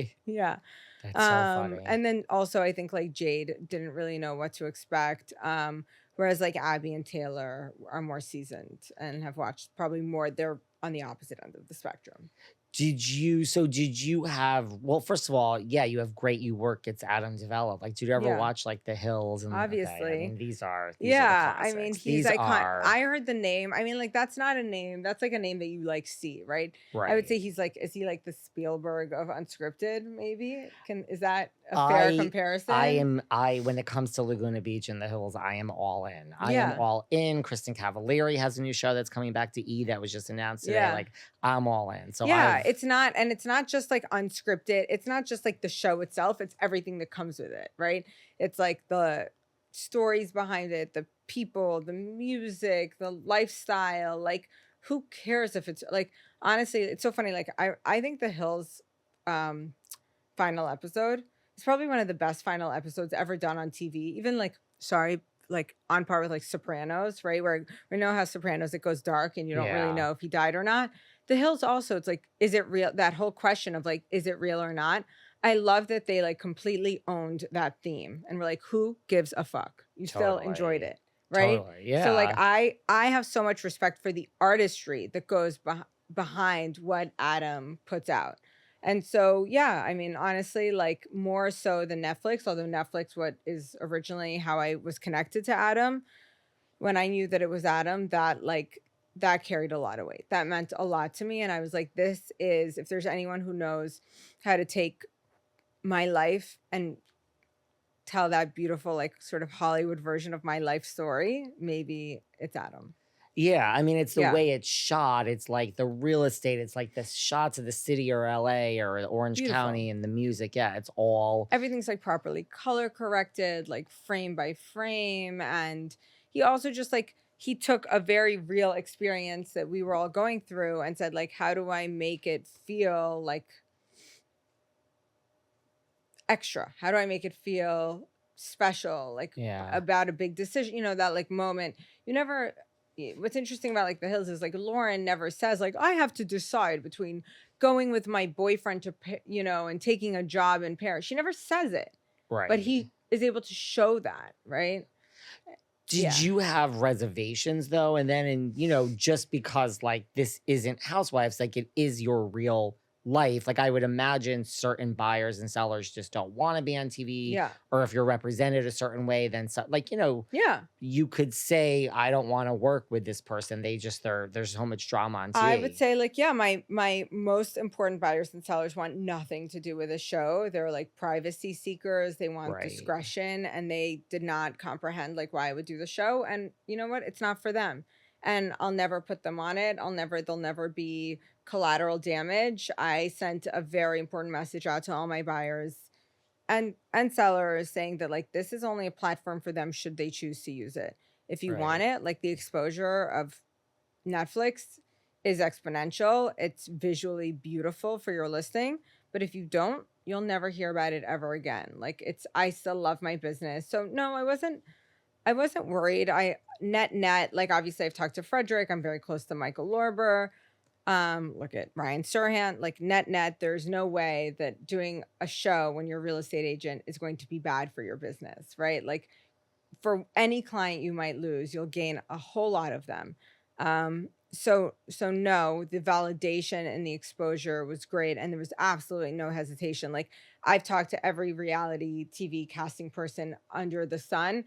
Really? Yeah. That's so funny. And then also I think like Jade didn't really know what to expect. Whereas like Abby and Taylor are more seasoned and have watched probably more. They're on the opposite end of the spectrum. Did you have, well, first of all, yeah, you have great, you work, it's Adam Develop. Like, did you ever Yeah, watch like The Hills and okay, I obviously. mean, these are the Yeah, I mean, classics. he's These icon are I heard the name. I mean, like, that's not a name. That's like a name that you like see, right? I would right. say he's like, is he like the Spielberg of unscripted, maybe? Is that a fair I comparison? when it comes to Laguna Beach and The Hills, I am all in. I am Yeah, all in. Kristen Cavallari has a new show that's coming back to E that was just announced today. yeah. Like, I'm all in. So Yeah, I've it's not just like unscripted. It's not just like the show itself, it's everything that comes with it, right? It's like the stories behind it, the people, the music, the lifestyle. Like, who cares if it's like, honestly, it's so funny. Like, I think The Hills um final episode is probably one of the best final episodes ever done on TV. Even like, sorry, like on par with like Sopranos, right? Where we know how Sopranos it goes dark and you don't really yeah, know if he died or not. The Hills also, it's like, is it real? That whole question of like, is it real or not? I love that they like completely owned that theme and were like, who gives a fuck? You still enjoyed totally. it, right? Totally. So like Yeah. I have so much respect for the artistry that goes behind what Adam puts out. And so, yeah, I mean, honestly, like more so than Netflix, although Netflix, what is originally how I was connected to Adam, when I knew that it was Adam, that like, that carried a lot of weight. That meant a lot to me. And I was like, this is, if there's anyone who knows how to take my life and tell that beautiful, like sort of Hollywood version of my life story, maybe it's Adam. Yeah, I mean, it's the Yeah, way it's shot. It's like the real estate. It's like the shots of the city or LA or Orange beautiful. County and the music. Yeah, it's all Everything's like properly color corrected, like frame by frame. And he also just like, he took a very real experience that we were all going through and said, like, how do I make it feel like extra? How do I make it feel special? Like yeah. about a big decision, that like moment. You never, what's interesting about like The Hills is like Lauren never says, like, I have to decide between going with my boyfriend to, and taking a job in Paris. She never says it, but Right. he is able to show that, right? Did Yeah. you have reservations though? And then just because like this isn't Housewives, like it is your real life. Like I would imagine certain buyers and sellers just don't want to be on TV, Yeah. or if you're represented a certain way, then so, like, Yeah. you could say, I don't want to work with this person. There's so much drama on I would TV. say like, yeah, my most important buyers and sellers want nothing to do with the show. They're like privacy seekers. They want Right. discretion and they did not comprehend like why I would do the show. And you know what? It's not for them. And I'll never put them on it. They'll never be collateral damage. I sent a very important message out to all my buyers and sellers saying that like this is only a platform for them should they choose to use it. If you want Right. it, like the exposure of Netflix is exponential. It's visually beautiful for your listing, but if you don't, you'll never hear about it ever again. Like I still love my business. So no, I wasn't worried. I net, like obviously I've talked to Frederick. I'm very close to Michael Lorber. Look at Ryan Serhant. Like net, there's no way that doing a show when you're a real estate agent is going to be bad for your business, right? Like for any client you might lose, you'll gain a whole lot of them. So no, the validation and the exposure was great, and there was absolutely no hesitation. Like I've talked to every reality TV casting person under the sun.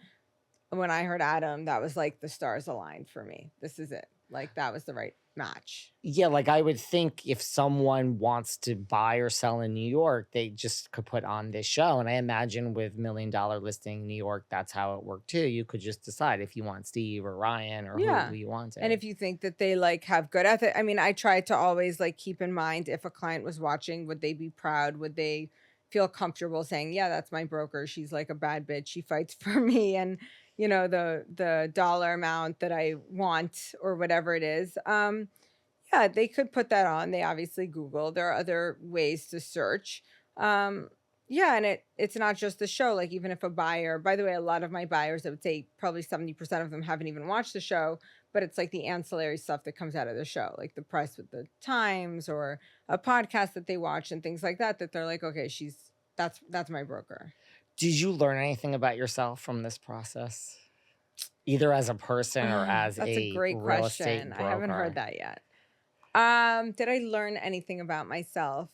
When I heard Adam, that was like the stars aligned for me. This is it. Like that was the right match. Yeah, like I would think if someone wants to buy or sell in New York, they just could put on this show. And I imagine with $1 Million Listing New York, that's how it worked too. You could just decide if you want Steve or Ryan or who Yeah. you And wanted. if you think that they like have good ethic, I mean, I try to always like keep in mind if a client was watching, would they be proud? Would they feel comfortable saying, yeah, that's my broker. She's like a bad bitch. She fights for me. And the dollar amount that I want or whatever it is. Yeah, they could put that on. They obviously Google. There are other ways to search. Yeah, and it's not just the show. Like even if a buyer, by the way, a lot of my buyers, I would say probably 70% of them haven't even watched the show, but it's like the ancillary stuff that comes out of the show, like the press with the Times or a podcast that they watch and things like that, that they're like, okay, that's my broker. Did you learn anything about yourself from this process? Either as a person or as That's a a great real estate question. I haven't heard broker? that yet. Did I learn anything about myself?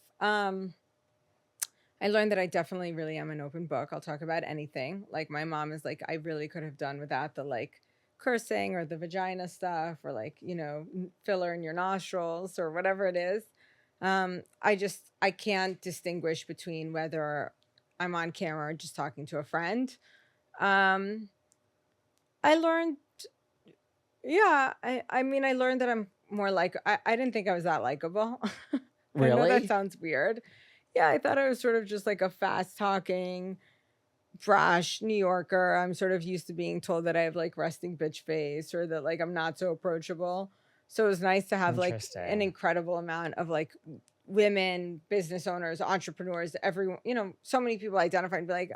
I learned that I definitely really am an open book. I'll talk about anything. Like my mom is like, I really could have done without the like cursing or the vagina stuff or like, filler in your nostrils or whatever it is. I can't distinguish between whether I'm on camera or just talking to a friend. Um, I learned, yeah, I mean, I learned that I'm more like, I didn't think I was that likable. I know that Really? sounds weird. Yeah, I thought I was sort of just like a fast talking, brash New Yorker. I'm sort of used to being told that I have like resting bitch face or that like I'm not so approachable. So it was nice to have like an Interesting. incredible amount of like women, business owners, entrepreneurs, everyone, so many people identify and be like,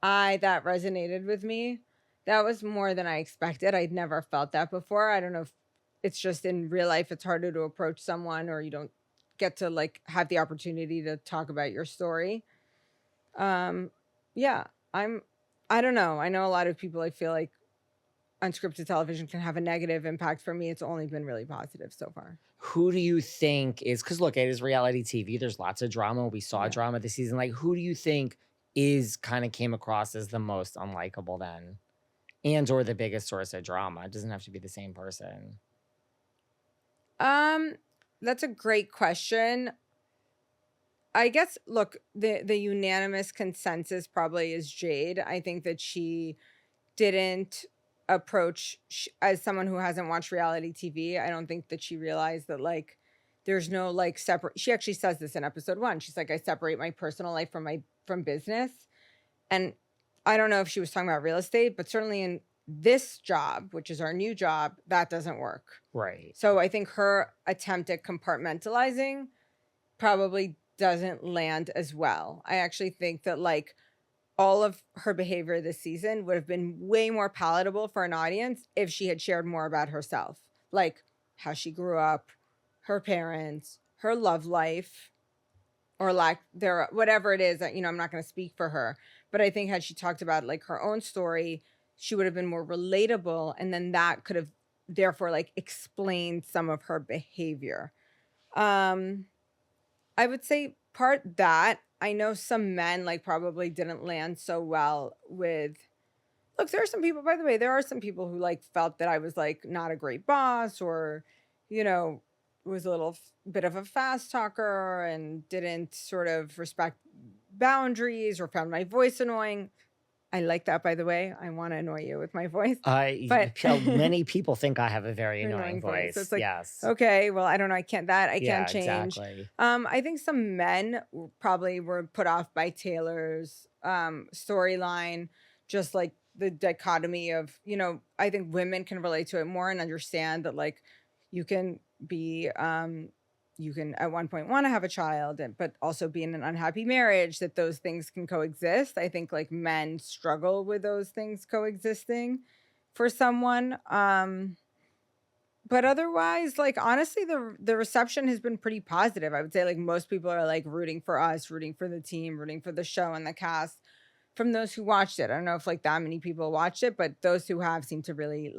that resonated with me. That was more than I expected. I'd never felt that before. I don't know if it's just in real life, it's harder to approach someone or you don't get to like have the opportunity to talk about your story. Um, yeah, I'm, I don't know. I know a lot of people, I feel like unscripted television can have a negative impact. For me, it's only been really positive so far. Who do you think is, because look, it is reality TV. There's lots of drama. We saw Yeah. drama this season. Like, who do you think is kind of came across as the most unlikable then? And or the biggest source of drama? It doesn't have to be the same person. Um, that's a great question. I guess look, the unanimous consensus probably is Jade. I think that she didn't approach as someone who hasn't watched reality TV. I don't think that she realized that like there's no like separate. She actually says this in episode 1. She's like, I separate my personal life from business. And I don't know if she was talking about real estate, but certainly in this job, which is our new job, that doesn't work. Right. So I think her attempt at compartmentalizing probably doesn't land as well. I actually think that like all of her behavior this season would have been way more palatable for an audience if she had shared more about herself, like how she grew up, her parents, her love life, or lack there, whatever it is that, I'm not going to speak for her. But I think had she talked about like her own story, she would have been more relatable. And then that could have therefore like explained some of her behavior. Um, I would say part that I know some men like probably didn't land so well with. Look, there are some people, by the way, there are some people who like felt that I was like not a great boss or, you know, was a little bit of a fast talker and didn't sort of respect boundaries or found my voice annoying. I like that, by the way. I want to annoy you with my voice, but Many people think I have a very annoying annoying voice. So voice. it's like, Yes. okay, well, I don't know. I can't Yeah, change. exactly. I think some men probably were put off by Taylor's storyline, just like the dichotomy of, I think women can relate to it more and understand that like you can be you can at one point want to have a child but also be in an unhappy marriage, that those things can coexist. I think like men struggle with those things coexisting for someone. But otherwise, like honestly, the reception has been pretty positive. I would say like most people are like rooting for us, rooting for the team, rooting for the show and the cast from those who watched it. I don't know if like that many people watched it, but those who have seem to really like